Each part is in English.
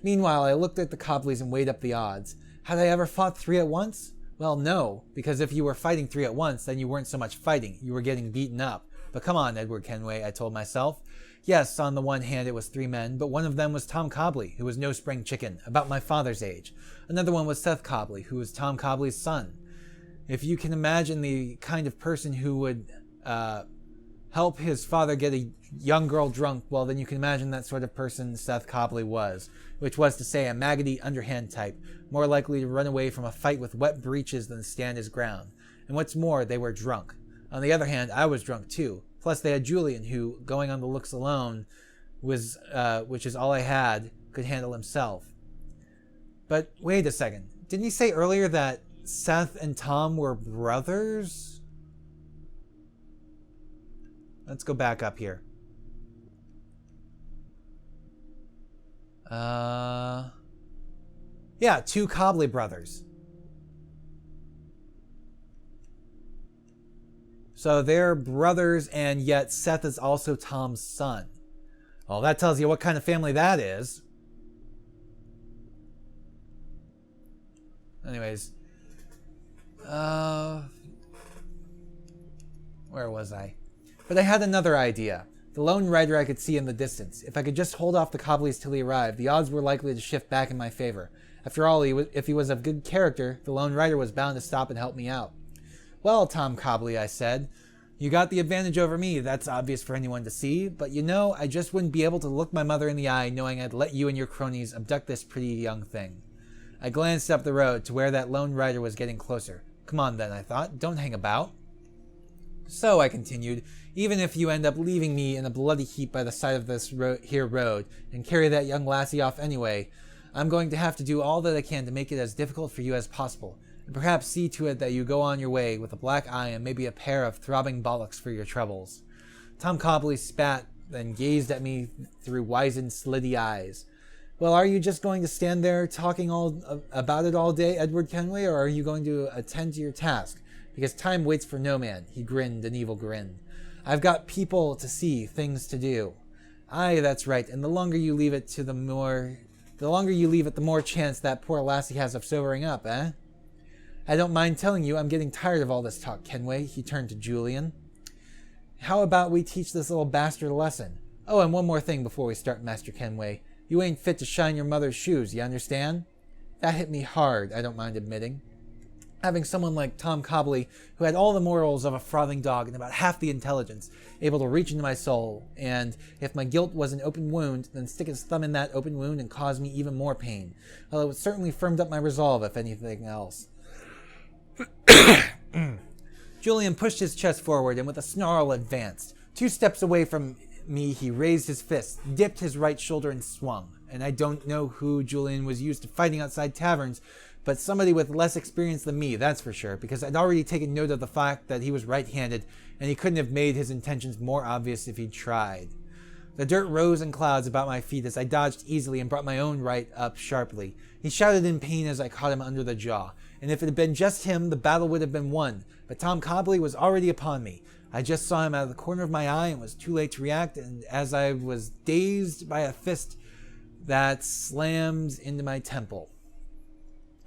Meanwhile, I looked at the Cobblies and weighed up the odds. Had I ever fought 3 at once? Well, no, because if you were fighting 3 at once, then you weren't so much fighting, you were getting beaten up. But come on, Edward Kenway, I told myself. Yes, on the one hand it was 3 men, but one of them was Tom Cobley, who was no spring chicken, about my father's age. Another one was Seth Cobley, who was Tom Cobley's son. If you can imagine the kind of person who would help his father get a young girl drunk, well, then you can imagine that sort of person Seth Cobley was, which was to say a maggoty, underhand type, more likely to run away from a fight with wet breeches than stand his ground. And what's more, they were drunk. On the other hand, I was drunk too. Plus, they had Julian, who, going on the looks alone, was, which is all I had, could handle himself. But wait a second. Didn't he say earlier that Seth and Tom were brothers? Let's go back up here. Yeah, 2 Cobley brothers. So they're brothers, and yet Seth is also Tom's son. Well, that tells you what kind of family that is. Anyways. Where was I? But I had another idea. The lone rider I could see in the distance. If I could just hold off the Cobleys till he arrived, the odds were likely to shift back in my favor. After all, if he was of good character, the lone rider was bound to stop and help me out. Well, Tom Cobley, I said, you got the advantage over me. That's obvious for anyone to see. But you know, I just wouldn't be able to look my mother in the eye knowing I'd let you and your cronies abduct this pretty young thing. I glanced up the road to where that lone rider was getting closer. Come on then, I thought. Don't hang about. So, I continued, even if you end up leaving me in a bloody heap by the side of this road and carry that young lassie off anyway, I'm going to have to do all that I can to make it as difficult for you as possible, and perhaps see to it that you go on your way with a black eye and maybe a pair of throbbing bollocks for your troubles. Tom Cobley spat, then gazed at me through wizened, slitty eyes. Well, are you just going to stand there talking about it all day, Edward Kenway, or are you going to attend to your task? Because time waits for no man. He grinned an evil grin. I've got people to see, things to do. Aye, that's right, and the longer you leave it, the more chance that poor lassie has of sobering up, eh? I don't mind telling you, I'm getting tired of all this talk, Kenway. He turned to Julian. How about we teach this little bastard a lesson? Oh, and one more thing before we start, Master Kenway. You ain't fit to shine your mother's shoes, you understand? That hit me hard, I don't mind admitting. Having someone like Tom Cobley, who had all the morals of a frothing dog and about half the intelligence, able to reach into my soul, and, if my guilt was an open wound, then stick his thumb in that open wound and cause me even more pain. Well, it certainly firmed up my resolve, if anything else. Julian pushed his chest forward and with a snarl advanced. 2 steps away from me, he raised his fist, dipped his right shoulder and swung. And I don't know who Julian was used to fighting outside taverns, but somebody with less experience than me, that's for sure, because I'd already taken note of the fact that he was right-handed, and he couldn't have made his intentions more obvious if he'd tried. The dirt rose in clouds about my feet as I dodged easily and brought my own right up sharply. He shouted in pain as I caught him under the jaw, and if it had been just him, the battle would have been won, but Tom Cobley was already upon me. I just saw him out of the corner of my eye and was too late to react, and as I was dazed by a fist that slammed into my temple.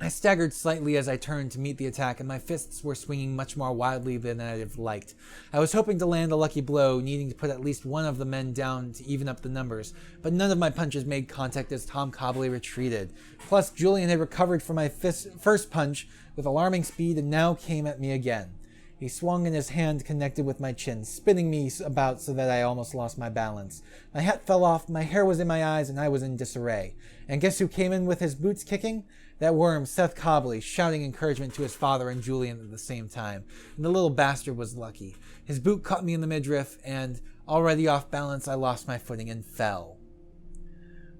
I staggered slightly as I turned to meet the attack, and my fists were swinging much more wildly than I'd have liked. I was hoping to land a lucky blow, needing to put at least one of the men down to even up the numbers, but none of my punches made contact as Tom Cobley retreated. Plus, Julian had recovered from my first punch with alarming speed and now came at me again. He swung and his hand connected with my chin, spinning me about so that I almost lost my balance. My hat fell off, my hair was in my eyes, and I was in disarray. And guess who came in with his boots kicking? That worm, Seth Cobley, shouting encouragement to his father and Julian at the same time. And the little bastard was lucky. His boot caught me in the midriff, and, already off balance, I lost my footing and fell.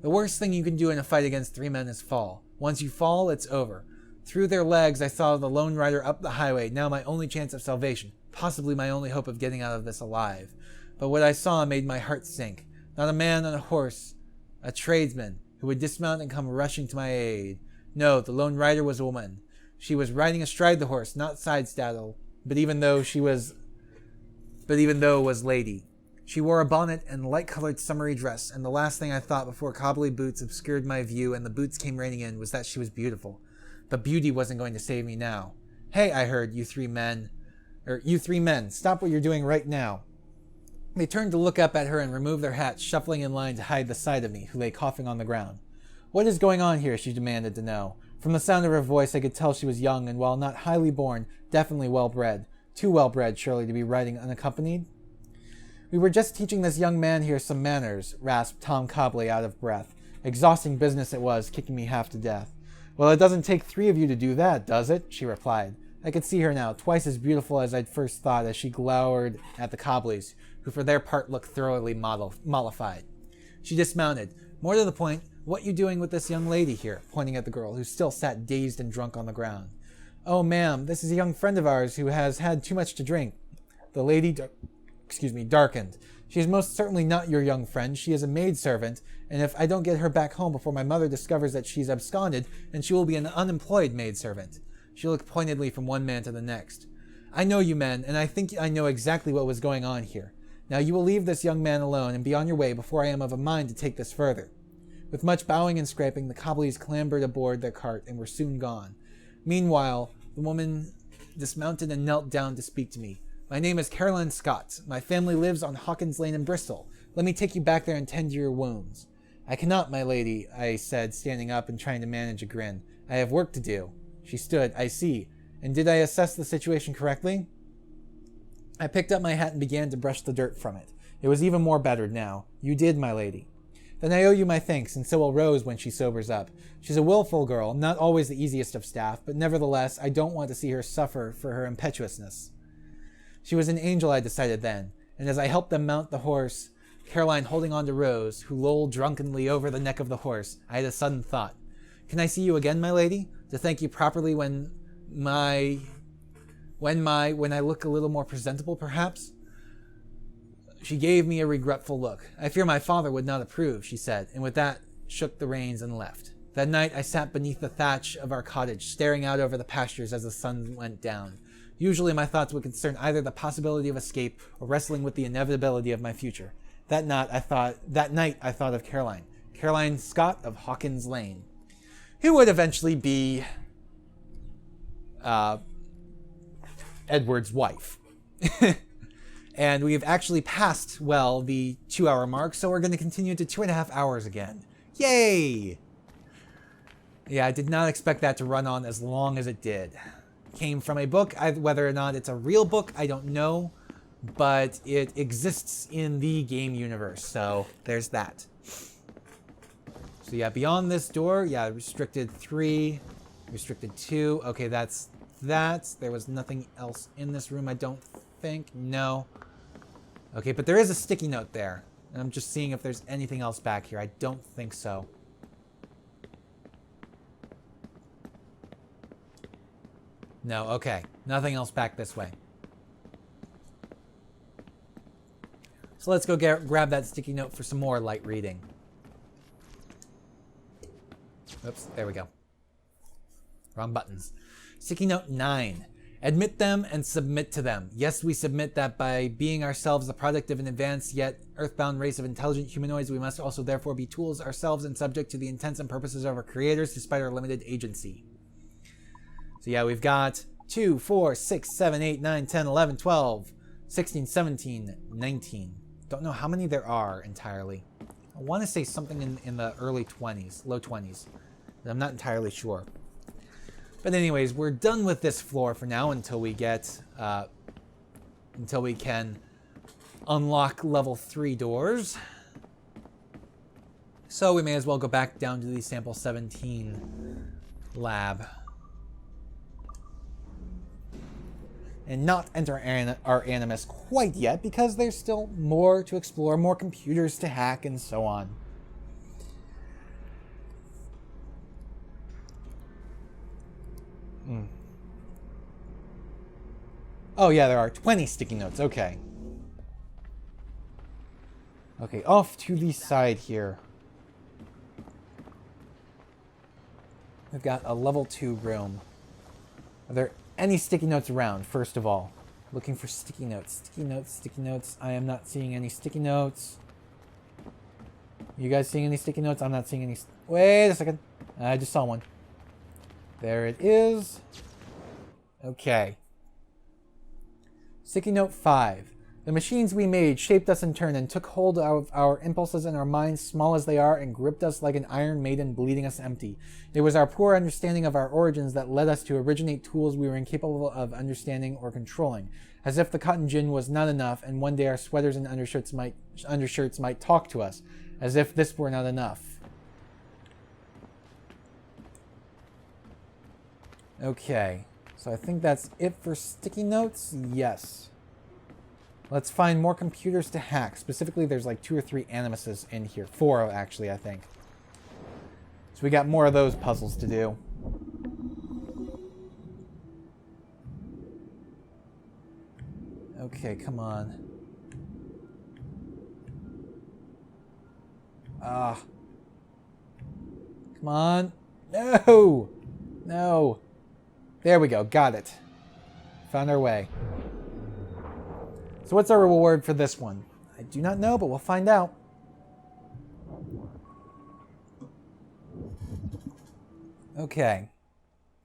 The worst thing you can do in a fight against 3 men is fall. Once you fall, it's over. Through their legs, I saw the lone rider up the highway, now my only chance of salvation, possibly my only hope of getting out of this alive. But what I saw made my heart sink. Not a man on a horse, a tradesman, who would dismount and come rushing to my aid. No, the lone rider was a woman. She was riding astride the horse, not side saddle, but even though was lady. She wore a bonnet and light-colored summery dress, and the last thing I thought before cobbly boots obscured my view and the boots came raining in was that she was beautiful. But beauty wasn't going to save me now. "Hey," I heard, you three men, stop what you're doing right now." They turned to look up at her and remove their hats, shuffling in line to hide the sight of me, who lay coughing on the ground. "What is going on here?" she demanded to know. From the sound of her voice, I could tell she was young and, while not highly born, definitely well-bred. Too well-bred, surely, to be riding unaccompanied. "We were just teaching this young man here some manners," rasped Tom Cobley out of breath. Exhausting business it was, kicking me half to death. "Well, it doesn't take 3 of you to do that, does it?" she replied. I could see her now, twice as beautiful as I'd first thought, as she glowered at the Cobleys, who for their part looked thoroughly mollified. She dismounted. "More to the point, what you doing with this young lady here?" pointing at the girl, who still sat dazed and drunk on the ground. "Oh, ma'am, this is a young friend of ours who has had too much to drink." The lady darkened. "She is most certainly not your young friend. She is a maidservant, and if I don't get her back home before my mother discovers that she's absconded, then she will be an unemployed maidservant." She looked pointedly from one man to the next. "I know you men, and I think I know exactly what was going on here. Now you will leave this young man alone and be on your way before I am of a mind to take this further." With much bowing and scraping, the Cobleys clambered aboard their cart and were soon gone. Meanwhile, the woman dismounted and knelt down to speak to me. "My name is Caroline Scott. My family lives on Hawkins Lane in Bristol. Let me take you back there and tend to your wounds." "I cannot, my lady," I said, standing up and trying to manage a grin. "I have work to do." She stood. "I see. And did I assess the situation correctly?" I picked up my hat and began to brush the dirt from it. It was even more battered now. "You did, my lady." "Then I owe you my thanks, and so will Rose when she sobers up. She's a willful girl, not always the easiest of staff, but nevertheless, I don't want to see her suffer for her impetuousness." She was an angel, I decided then, and as I helped them mount the horse, Caroline holding on to Rose, who lolled drunkenly over the neck of the horse, I had a sudden thought. "Can I see you again, my lady? To thank you properly when I look a little more presentable, perhaps?" She gave me a regretful look. "I fear my father would not approve," she said, and with that shook the reins and left. That night I sat beneath the thatch of our cottage, staring out over the pastures as the sun went down. Usually my thoughts would concern either the possibility of escape or wrestling with the inevitability of my future. That night I thought of Caroline Scott of Hawkins Lane, who would eventually be Edward's wife. And we've actually passed, the 2-hour mark, so we're going to continue to 2.5 hours again. Yay! Yeah, I did not expect that to run on as long as it did. Came from a book. Whether or not it's a real book, I don't know, but it exists in the game universe, so there's that. So yeah, beyond this door, yeah, restricted 3, restricted 2. Okay, that's that. There was nothing else in this room, I don't think. No. Okay, but there is a sticky note there. And I'm just seeing if there's anything else back here. I don't think so. No, okay. Nothing else back this way. So let's go grab that sticky note for some more light reading. Oops, there we go. Wrong buttons. Sticky note 9. Admit them and submit to them. Yes, we submit that by being ourselves the product of an advanced yet earthbound race of intelligent humanoids, we must also therefore be tools ourselves and subject to the intents and purposes of our creators despite our limited agency. So yeah, we've got 2, 4, 6, 7, 8, 9, 10, 11, 12, 16, 17, 19. Don't know how many there are entirely. I want to say something in the early 20s, low 20s. But I'm not entirely sure. But anyways, we're done with this floor for now until we get, until we can unlock level 3 doors. So we may as well go back down to the sample 17 lab. And not enter our Animus quite yet, because there's still more to explore, more computers to hack, and so on. Oh yeah, there are 20 sticky notes, okay. Okay, off to the side here. We've got a level 2 room. Are there any sticky notes around, first of all? Looking for sticky notes. Sticky notes, sticky notes. I am not seeing any sticky notes. You guys seeing any sticky notes? I'm not seeing any. Wait a second. I just saw one. There it is. Okay. Sticky note 5. The machines we made shaped us in turn and took hold of our impulses and our minds, small as they are, and gripped us like an iron maiden, bleeding us empty. It was our poor understanding of our origins that led us to originate tools we were incapable of understanding or controlling. As if the cotton gin was not enough, and one day our sweaters and undershirts might talk to us. As if this were not enough. Okay, so I think that's it for sticky notes. Yes. Let's find more computers to hack. Specifically, there's like 2 or 3 Animuses in here. 4, actually, I think. So we got more of those puzzles to do. Okay, come on. Come on. No! No. There we go. Got it. Found our way. So what's our reward for this one? I do not know, but we'll find out. Okay.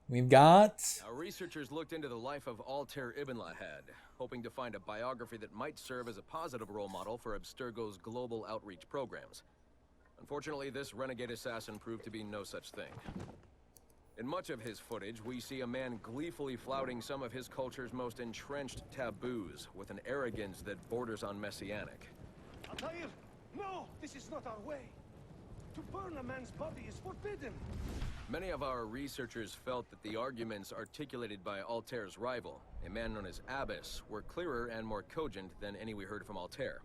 We've got... Our researchers looked into the life of Altair Ibn Lahad, hoping to find a biography that might serve as a positive role model for Abstergo's global outreach programs. Unfortunately, this renegade assassin proved to be no such thing. In much of his footage, we see a man gleefully flouting some of his culture's most entrenched taboos, with an arrogance that borders on messianic. Altair, no! This is not our way! To burn a man's body is forbidden! Many of our researchers felt that the arguments articulated by Altair's rival, a man known as Abbas, were clearer and more cogent than any we heard from Altair.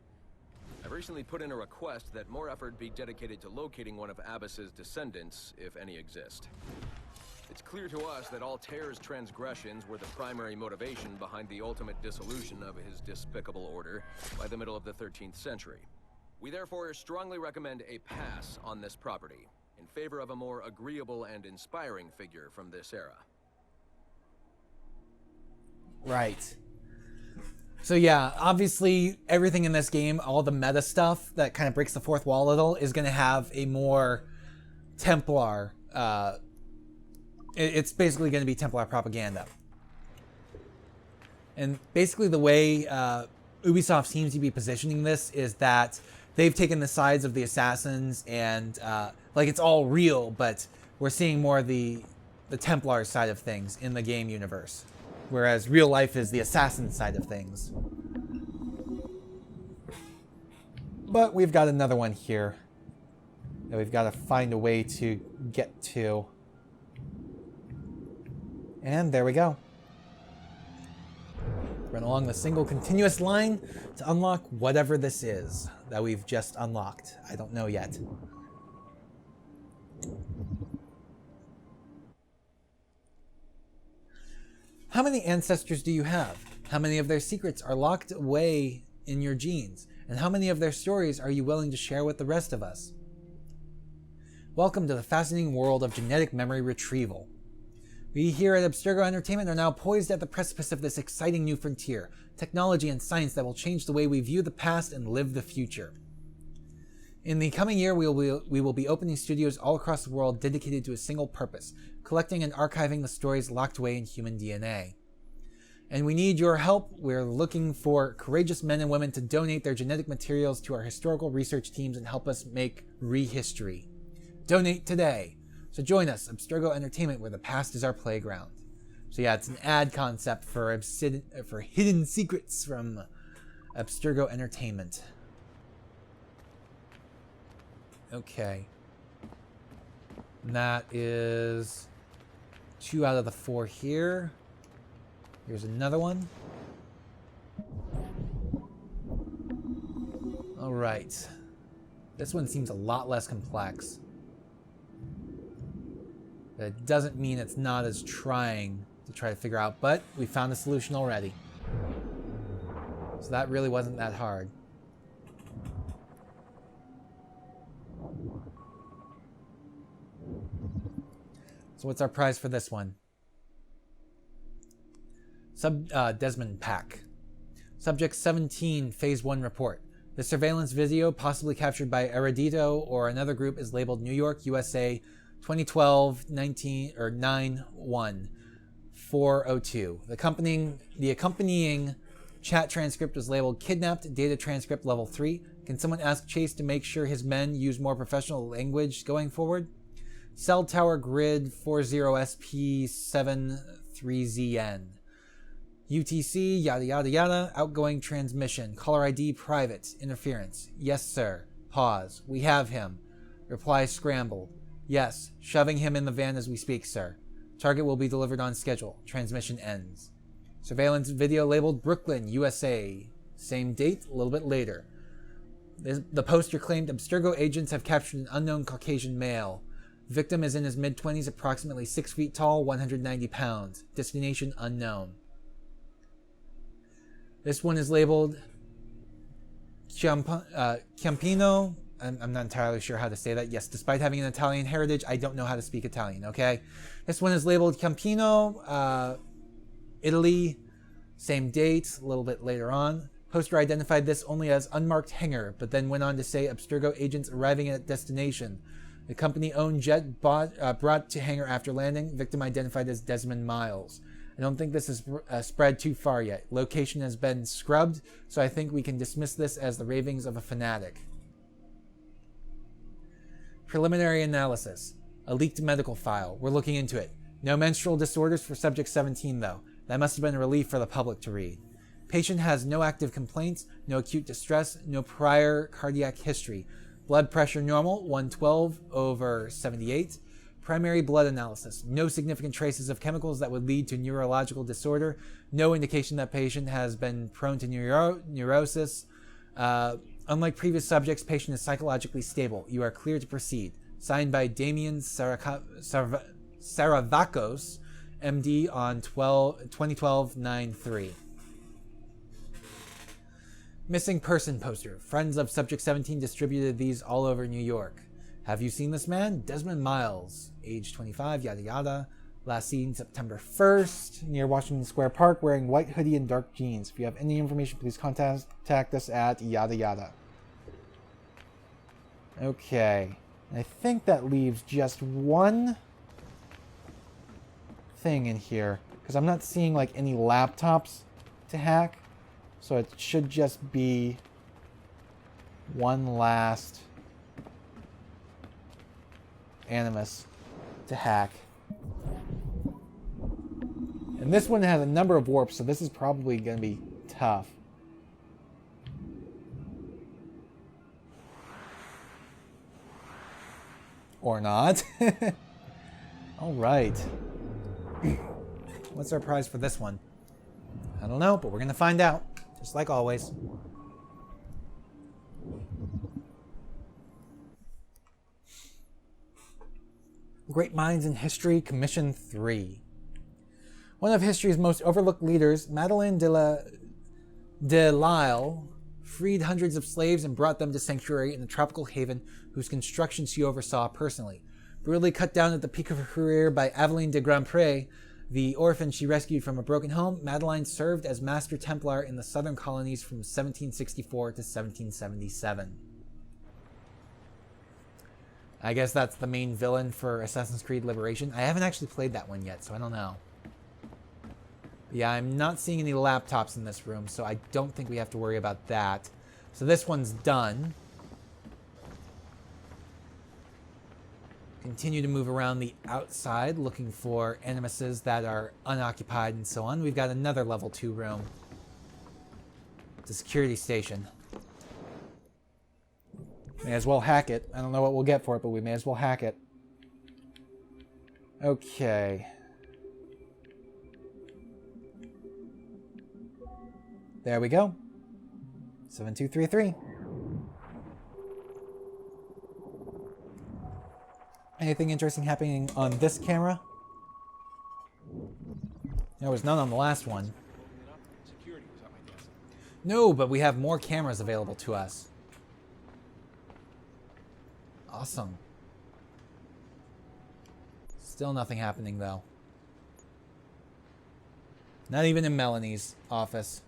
I've recently put in a request that more effort be dedicated to locating one of Abbas's descendants, if any exist. It's clear to us that Altair's transgressions were the primary motivation behind the ultimate dissolution of his despicable order by the middle of the 13th century. We therefore strongly recommend a pass on this property, in favor of a more agreeable and inspiring figure from this era. Right. So yeah, obviously everything in this game, all the meta stuff that kind of breaks the fourth wall a little, is going to have a more Templar, it's basically going to be Templar propaganda. And basically the way Ubisoft seems to be positioning this is that they've taken the sides of the assassins and like it's all real, but we're seeing more the Templar side of things in the game universe. Whereas real life is the assassin side of things. But we've got another one here that we've got to find a way to get to. And there we go. Run along the single continuous line to unlock whatever this is that we've just unlocked. I don't know yet. How many ancestors do you have? How many of their secrets are locked away in your genes? And how many of their stories are you willing to share with the rest of us? Welcome to the fascinating world of genetic memory retrieval. We here at Abstergo Entertainment are now poised at the precipice of this exciting new frontier, technology and science that will change the way we view the past and live the future. In the coming year, we will be opening studios all across the world dedicated to a single purpose, collecting and archiving the stories locked away in human DNA. And we need your help. We're looking for courageous men and women to donate their genetic materials to our historical research teams and help us make rehistory. Donate today. So join us, Abstergo Entertainment, where the past is our playground. So yeah, it's an ad concept for hidden secrets from Abstergo Entertainment. Okay. And that is 2 out of the 4 here. Here's another one. All right. This one seems a lot less complex. But it doesn't mean it's not as trying to try to figure out, but we found a solution already. So that really wasn't that hard. So what's our prize for this one? Desmond pack. Subject 17, Phase 1 report. The surveillance video, possibly captured by Eredito or another group, is labeled New York, USA, 2012 9/1 402. The accompanying chat transcript was labeled Kidnapped, Data Transcript Level 3. Can someone ask Chase to make sure his men use more professional language going forward? Cell Tower Grid 40SP73ZN. UTC, yada yada yada, outgoing transmission. Caller ID private. Interference. Yes, sir. Pause. We have him. Reply scrambled. Yes. Shoving him in the van as we speak, sir. Target will be delivered on schedule. Transmission ends. Surveillance video labeled Brooklyn, USA. Same date, a little bit later. The poster claimed Abstergo agents have captured an unknown Caucasian male. Victim is in his mid-20s, approximately 6 feet tall, 190 pounds. Destination unknown. This one is labeled Ciampino. I'm not entirely sure how to say that. Yes, despite having an Italian heritage, I don't know how to speak Italian, okay? This one is labeled Ciampino, Italy. Same date, a little bit later on. Poster identified this only as unmarked hangar, but then went on to say Abstergo agents arriving at destination. The company-owned jet brought to hangar after landing. Victim identified as Desmond Miles. I don't think this is spread too far yet. Location has been scrubbed, so I think we can dismiss this as the ravings of a fanatic. Preliminary analysis. A leaked medical file. We're looking into it. No menstrual disorders for subject 17, though. That must have been a relief for the public to read. Patient has no active complaints, no acute distress, no prior cardiac history. Blood pressure normal, 112/78. Primary blood analysis. No significant traces of chemicals that would lead to neurological disorder. No indication that patient has been prone to neurosis. Unlike previous subjects, patient is psychologically stable. You are clear to proceed. Signed by Damian Saravakos, MD, on 2012-9/3. Missing person poster. Friends of Subject 17 distributed these all over New York. Have you seen this man? Desmond Miles, age 25, yada yada. Last seen September 1st, near Washington Square Park, wearing white hoodie and dark jeans. If you have any information, please contact us at yada yada. Okay. I think that leaves just one thing in here, because I'm not seeing like any laptops to hack. So it should just be one last Animus to hack. And this one has a number of warps, so this is probably going to be tough. Or not. Alright. What's our prize for this one? I don't know, but we're going to find out. Just like always. Great Minds in History, Commission 3. One of history's most overlooked leaders, Madeleine de Lisle, freed hundreds of slaves and brought them to sanctuary in a tropical haven whose construction she oversaw personally. Brutally cut down at the peak of her career by Aveline de Grandpré, the orphan she rescued from a broken home, Madeleine served as Master Templar in the southern colonies from 1764 to 1777. I guess that's the main villain for Assassin's Creed Liberation. I haven't actually played that one yet, so I don't know. But yeah, I'm not seeing any laptops in this room, so I don't think we have to worry about that. So this one's done. Continue to move around the outside, looking for animuses that are unoccupied and so on. We've got another level 2 room. It's a security station. May as well hack it. I don't know what we'll get for it, but we may as well hack it. Okay. There we go. 7233. Anything interesting happening on this camera? There was none on the last one. No, but we have more cameras available to us. Awesome. Still nothing happening, though. Not even in Melanie's office.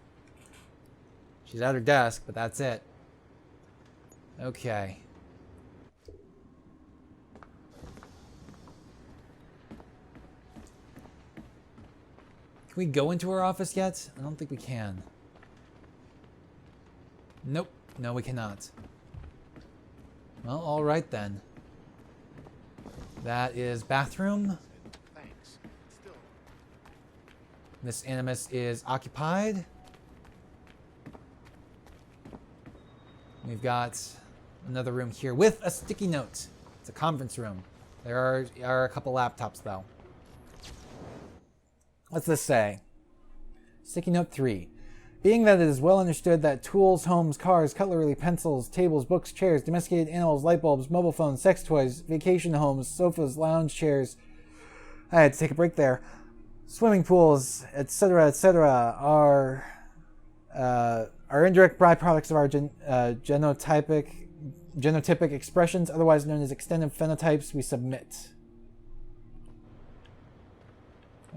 She's at her desk, but that's it. Okay. Can we go into her office yet? I don't think we can. Nope. No, we cannot. Well, alright then. That is bathroom. Thanks. Still. Miss Animus is occupied. We've got another room here with a sticky note. It's a conference room. There are a couple laptops, though. What's this say? Sticky note 3. Being that it is well understood that tools, homes, cars, cutlery, pencils, tables, books, chairs, domesticated animals, light bulbs, mobile phones, sex toys, vacation homes, sofas, lounge chairs. I had to take a break there. Swimming pools, etc., are indirect byproducts of our genotypic expressions, otherwise known as extended phenotypes. We submit.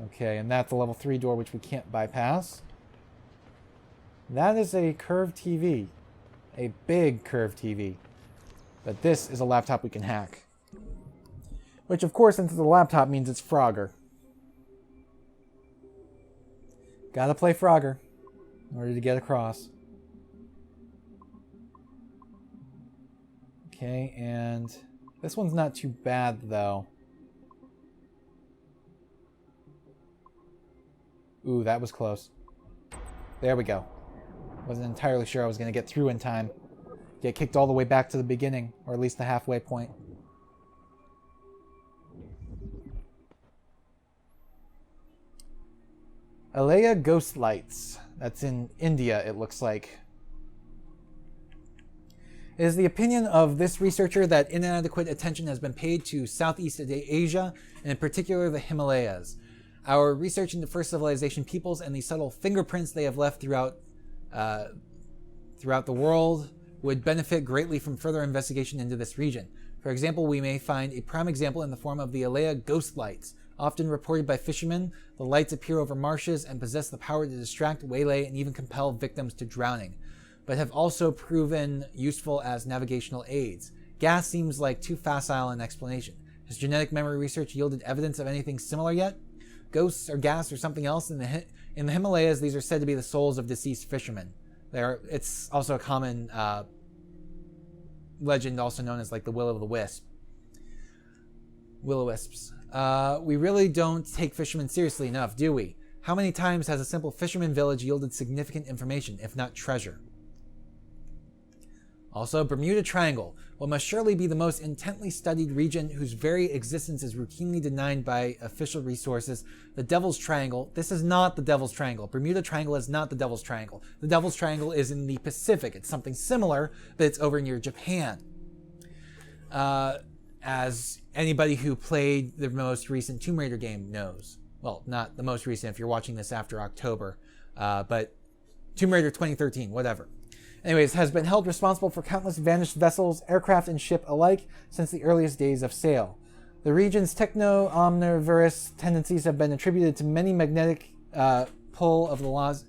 Okay, and that's the level 3 door, which we can't bypass. That is a curved TV. A big curved TV. But this is a laptop we can hack. Which, of course, since it's a laptop, means it's Frogger. Gotta play Frogger in order to get across. Okay, and this one's not too bad, though. Ooh, that was close. There we go. Wasn't entirely sure I was going to get through in time. Get kicked all the way back to the beginning, or at least the halfway point. Alea Ghost Lights. That's in India, it looks like. It is the opinion of this researcher that inadequate attention has been paid to Southeast Asia, and in particular the Himalayas. Our research into first civilization peoples and the subtle fingerprints they have left throughout the world would benefit greatly from further investigation into this region. For example, we may find a prime example in the form of the Alea Ghost Lights. Often reported by fishermen, the lights appear over marshes and possess the power to distract, waylay, and even compel victims to drowning, but have also proven useful as navigational aids. Gas seems like too facile an explanation. Has genetic memory research yielded evidence of anything similar yet? Ghosts or gas or something else? In the Himalayas, these are said to be the souls of deceased fishermen. It's also a common legend, also known as like the Will-o'-the-Wisp. Will-o'-wisps. We really don't take fishermen seriously enough, do we? How many times has a simple fisherman village yielded significant information, if not treasure? Also, Bermuda Triangle. What must surely be the most intently studied region whose very existence is routinely denied by official resources. The Devil's Triangle. This is not the Devil's Triangle. Bermuda Triangle is not the Devil's Triangle. The Devil's Triangle is in the Pacific. It's something similar, but it's over near Japan. As anybody who played the most recent Tomb Raider game knows. Well, not the most recent if you're watching this after October, but Tomb Raider 2013, whatever. Anyways, has been held responsible for countless vanished vessels, aircraft, and ship alike since the earliest days of sail. The region's techno-omnivorous tendencies have been attributed to many magnetic pull of the laws.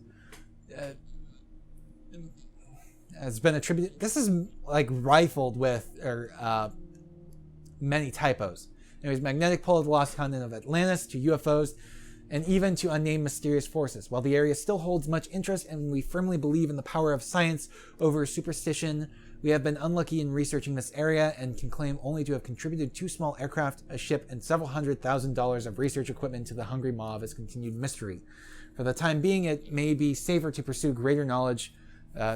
Has been attributed. This is like rifled with many typos. Anyways, magnetic pull of the lost continent of Atlantis to UFOs, and even to unnamed mysterious forces. While the area still holds much interest and we firmly believe in the power of science over superstition, we have been unlucky in researching this area and can claim only to have contributed 2 small aircraft, a ship, and several $100,000 of research equipment to the hungry maw of its continued mystery. For the time being, it may be safer to pursue greater knowledge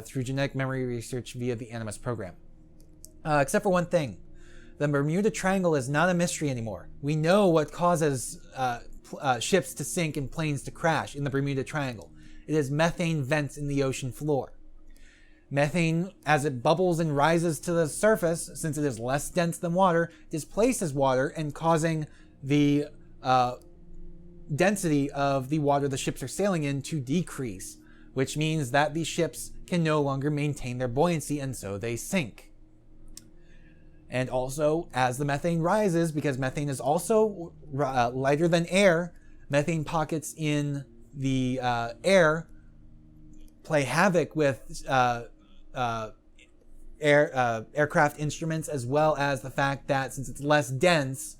through genetic memory research via the Animus program. Except for one thing. The Bermuda Triangle is not a mystery anymore. We know what causes ships to sink and planes to crash in the Bermuda Triangle. It is methane vents in the ocean floor. Methane, as it bubbles and rises to the surface, since it is less dense than water, displaces water and causing the density of the water the ships are sailing in to decrease, which means that these ships can no longer maintain their buoyancy and so they sink. And also, as the methane rises, because methane is also lighter than air, methane pockets in the air play havoc with aircraft instruments, as well as the fact that since it's less dense,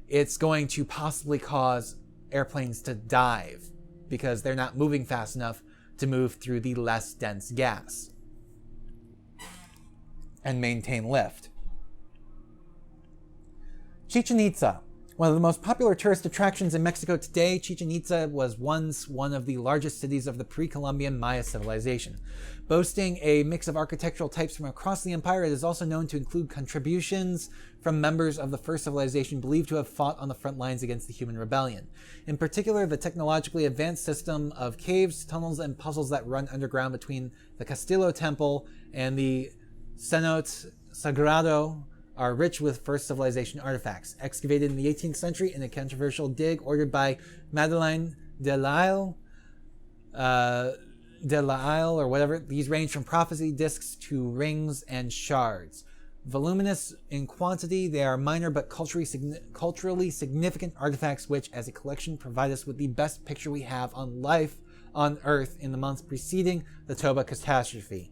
it's going to possibly cause airplanes to dive because they're not moving fast enough to move through the less dense gas and maintain lift. Chichen Itza. One of the most popular tourist attractions in Mexico today, Chichen Itza was once one of the largest cities of the pre-Columbian Maya civilization. Boasting a mix of architectural types from across the empire, it is also known to include contributions from members of the first civilization believed to have fought on the front lines against the human rebellion. In particular, the technologically advanced system of caves, tunnels, and puzzles that run underground between the Castillo Temple and the Cenote Sagrado are rich with first civilization artifacts. Excavated in the 18th century in a controversial dig ordered by Madeleine de Lisle, or whatever, these range from prophecy discs to rings and shards. Voluminous in quantity, they are minor but culturally significant artifacts which, as a collection, provide us with the best picture we have on life on Earth in the months preceding the Toba catastrophe.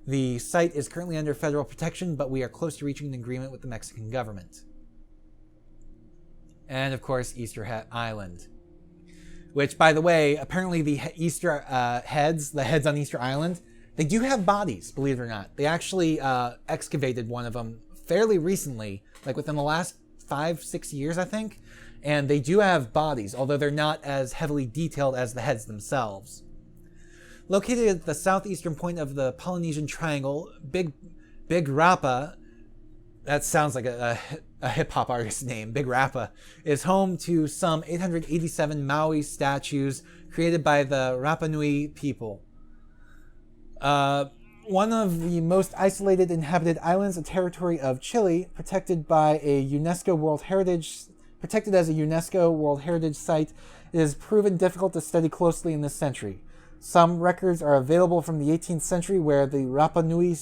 The site is currently under federal protection, but we are close to reaching an agreement with the Mexican government. And, of course, Easter Island. Which, by the way, apparently the Easter heads on Easter Island, they do have bodies, believe it or not. They actually excavated one of them fairly recently, like within the last 5-6 years, I think. And they do have bodies, although they're not as heavily detailed as the heads themselves. Located at the southeastern point of the Polynesian Triangle, Big Rapa, that sounds like a hip-hop artist's name, Big Rapa, is home to some 887 Maui statues created by the Rapa Nui people. One of the most isolated inhabited islands, a territory of Chile, protected as a UNESCO World Heritage Site, it has proven difficult to study closely in this century. Some records are available from the 18th century where the Rapa Nui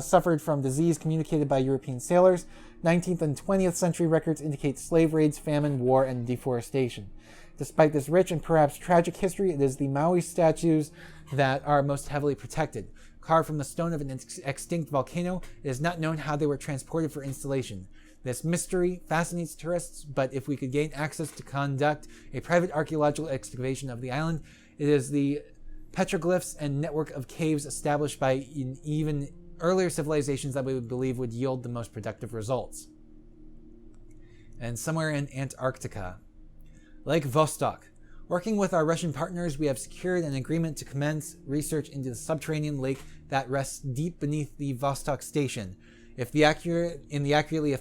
suffered from disease communicated by European sailors. 19th and 20th century records indicate slave raids, famine, war, and deforestation. Despite this rich and perhaps tragic history, it is the Maui statues that are most heavily protected. Carved from the stone of an extinct volcano, it is not known how they were transported for installation. This mystery fascinates tourists, but if we could gain access to conduct a private archaeological excavation of the island, it is the petroglyphs and network of caves established by even earlier civilizations that we would believe would yield the most productive results. And somewhere in Antarctica, Lake Vostok. Working with our Russian partners, we have secured an agreement to commence research into the subterranean lake that rests deep beneath the Vostok Station, accurately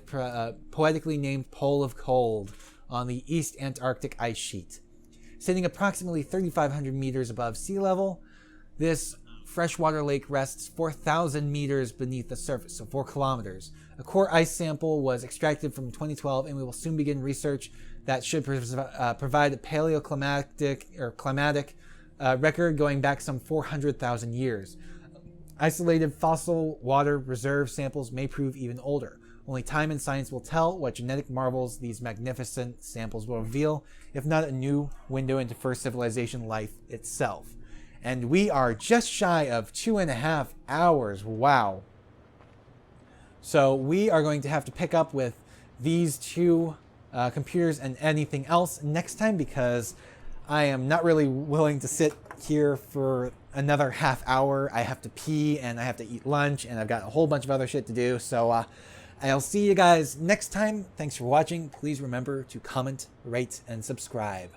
poetically named Pole of Cold, on the East Antarctic ice sheet. Sitting approximately 3,500 meters above sea level, this freshwater lake rests 4,000 meters beneath the surface, so 4 kilometers. A core ice sample was extracted from 2012, and we will soon begin research that should provide a climatic record going back some 400,000 years. Isolated fossil water reserve samples may prove even older. Only time and science will tell what genetic marvels these magnificent samples will reveal, if not a new window into first civilization life itself. And we are just shy of 2.5 hours. Wow. So we are going to have to pick up with these two computers and anything else next time, because I am not really willing to sit here for another half hour. I have to pee and I have to eat lunch and I've got a whole bunch of other shit to do. So I'll see you guys next time. Thanks for watching. Please remember to comment, rate, and subscribe.